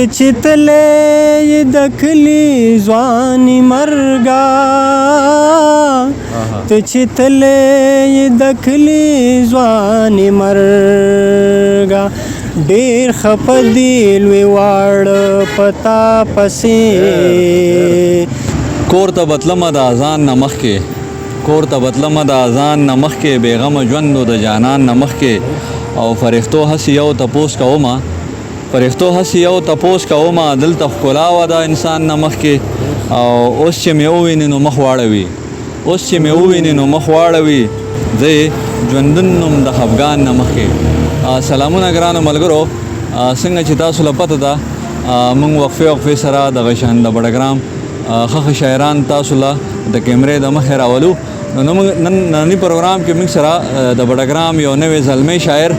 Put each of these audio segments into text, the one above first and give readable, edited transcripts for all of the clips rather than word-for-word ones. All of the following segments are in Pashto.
چتلې د کلی ځواني مرګا ته چتلې د کلی ځواني مرګا ډېر خپدي لوی واړ پتا پسې کور ته بتلمه د اذان نه مخکې کور ته بتلمه د اذان نه مخکې بېغمه ژوندو د جانان نه مخکې او فرښتو هسې یو تپوس کومه فرښتو هسې یو تپوس کومه دلته ښکلا وه د انسان نه مخکې او اوس چې مې ووینې نو مخ واړوي اوس چې مې ووینې نو مخ واړوي زه ژوندون نوم د خفګان نه مخکې سلامونه ګرانو ملګرو څنګه چې تاسو له پته ده موږ وقفې سره دغه شان د بډګرام ښه شاعران تاسو له د کیمرې د مخې راولو نو ننني پروګرام کې موږ سره د بډګرام یو نوی زلمی شاعر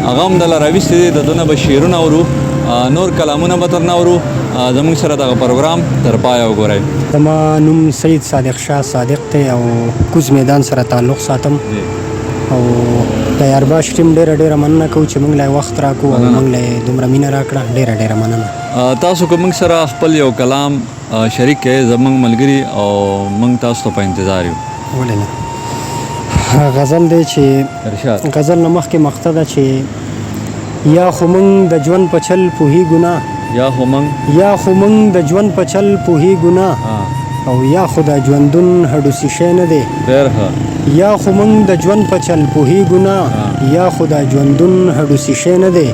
هغه هم دله راویستی دی د ده نه به شعرونه اورو نور کلامونه به ترنه اورو زموږ سره دغه پروګرام تر پایه وګورئ زما نوم سید صادق شاه صادق دی او کوز میدان سره تعلق ساتم او د یارباش ټیم ډېره مننه کوو چې موږ له وخت راکو او موږ له دومره مینه راکړه ډېره مننه تاسو که موږ سره خپل یو کلام شریک کړئ زموږ ملګري او موږ تاسو ته په انتظار یو ولې نه غزل دی چې غزل نه مخکې مقطع ده چې یا خو موږ د ژوند په چل پوهیږو نه یا خو موږ د ژوند په چل پوهیږو نه او یا خو د ژوندون هډو شی نه دی ډېر ښه یا خو موږ د ژوند په چل پوهیږو نه یا خو د ژوندون هډو شی نه دی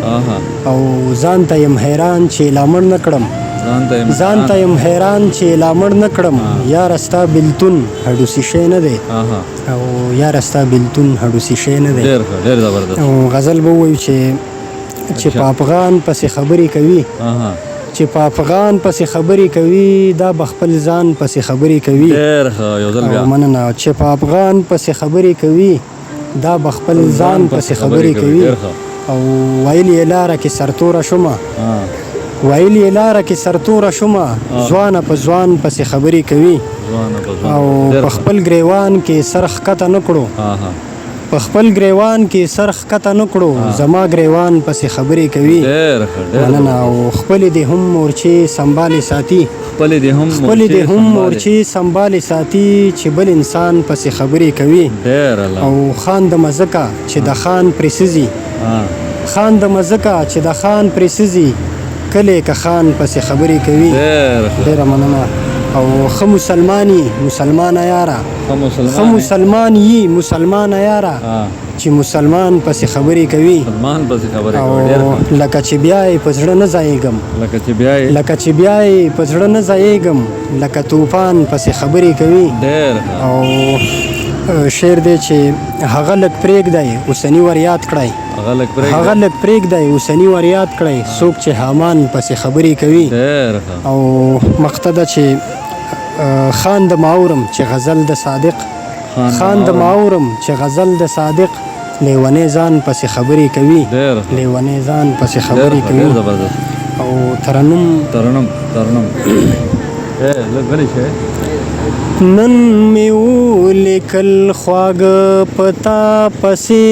او ځان ته یم حیران چې لامړ نه کړم ځان ته یم حیران چې لامړ نه کړم یا رستا بلتون هډو شی نه دی او یا رستا بلتون هډو شی نه دی ډېر زبردست او غزل به ووایو چې په افغان پسې خبرې کوي چې په افغان پسې خبرې کوي دا به خپل ځان پسې خبرې کوي ډېر ښه یو ځل بیا مننه چې په افغان پسې خبرې کوي دا به خپل ځان پسې خبرې کوي او ویل یې لاره کې سرتوره شومه ویل یې لاره کې سرتوره شومه ځوانه په ځوان پسې خبرې کوي او په خپل ګریوان کې سر ښکته نه کړو په خپل ګریوان کې سر ښکته نه کړو زما ګریوان پسې خبرې کوي مننه او خپلې دې هم مورچې سنبالې ساتي خپلې دې هم مورچې سنبالې ساتي چې بل انسان پسې خبرې کوي او خان د مځکه چې د خان پرې سزي خان د مځکه چې د خان پرې سزي کلی که خان پسې خبرې کوي ډېره مننه او ښه مسلمانه یاره ښه مسلمان یي مسلمانه یاره چې مسلمان پسې خبرې کوي او لکه چې بیا یې په زړه نه ځایېږم لکه طوفان پسې خبرې کوي او شعر دی چې هغه لږ پرېږدی اوسني ور یاد کړی څوک چې حامان پسې خبرې کوي او مقطع ده چې خان د ماورم چې غزل د صادق لیونی ځان پسې خبرې کوي او ترنم نن می ولیکل خواږه پتا پسې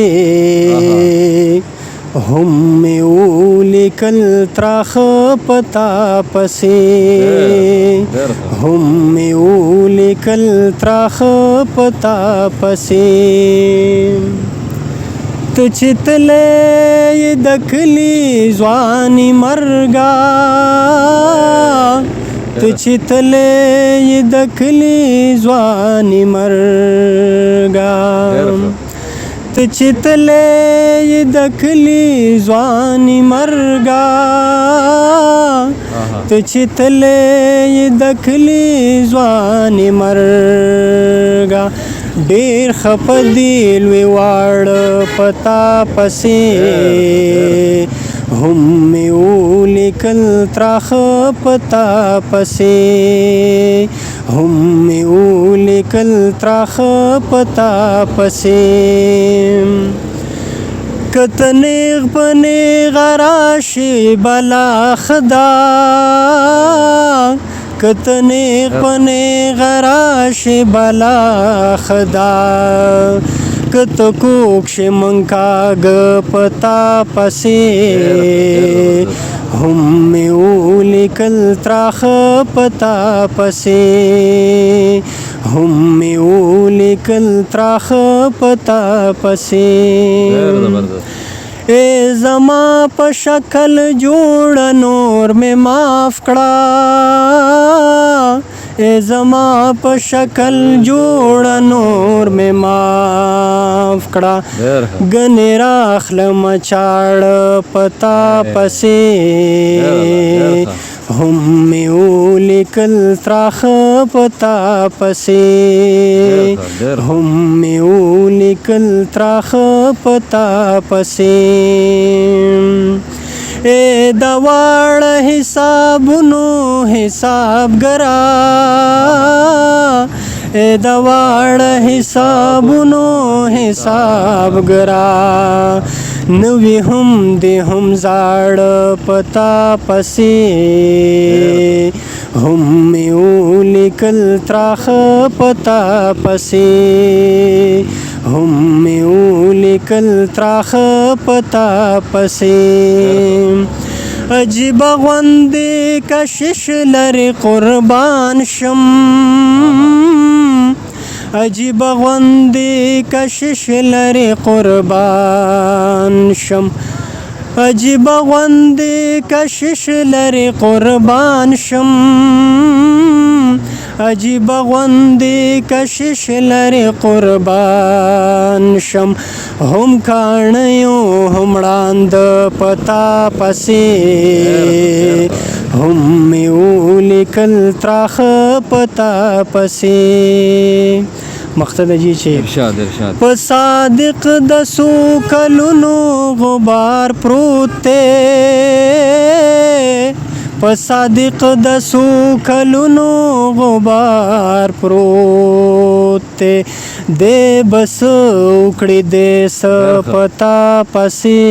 هم می ولیکل تراخه پتا پسې هم می ولیکل تراخه پتا پسې ته چې تلې د کلي ځواني مرګا ته چې تلې د کلي ځواني مرګا ته چې تلې د کلي ځواني مرګا ته چې تلې د کلي ځواني مرګا ډېر خپدي لوی واړ پتا پسې هم می ولیکل تراخه پتا پسې هم می ولیکل تراخه پتا پسې کته نیغ په نیغ راشي بلا خدا کته نیغ په نیغ راشي بلا خدا کته کوک شي من کاږ پتا پسې هم می ولیکل تراخه پتا پسې هم می ولیکل تراخه پتا پسې اے زما په شکل جوړ نور می معاف کړه اے زما په شکل جوړ نور می معاف کړه ګنې راخلم چاړ پتا پسې هم می ولیکل تراخه پتا پسې هم می ولیکل تراخه پتا پسې اے د واړه حسابونو حسابګرا اے د واړه حسابونو حسابګرا نوی هم دې هم زاړه پتا پسې هم می ولیکل تراخه پتا پسې هم می ولیکل تراخه پتا پسې عجیب غوندې کشش لري قربان شم عجیب غوندې کشش لري قربان شم عجیب غوندې کشش لري قربان شم عجیب غوندې کشش لري قربان شم هم کاڼیو هم ړاند پتا پسې هم می ولیکل تراخه پتا پسې مقصد جی چې په صادق د سو کلونو غبار پروت دی په صادق د سو کلونو غبار پروت دی بس وکړي دې څه پتا پسې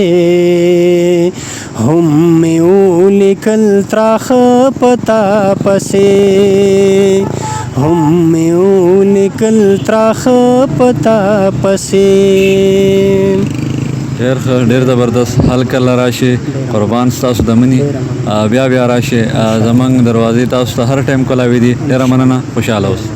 هم می ولیکل تراخه پتا پسې هم می ولیکل تراخه پتا پسې ډېر زبردست حل کله راشي قربان ستاسو د مني بیا راشي زمونږ دروازې تاسو ته هر ټایم کلاوي دي ډېره مننه خوشحاله اوسئ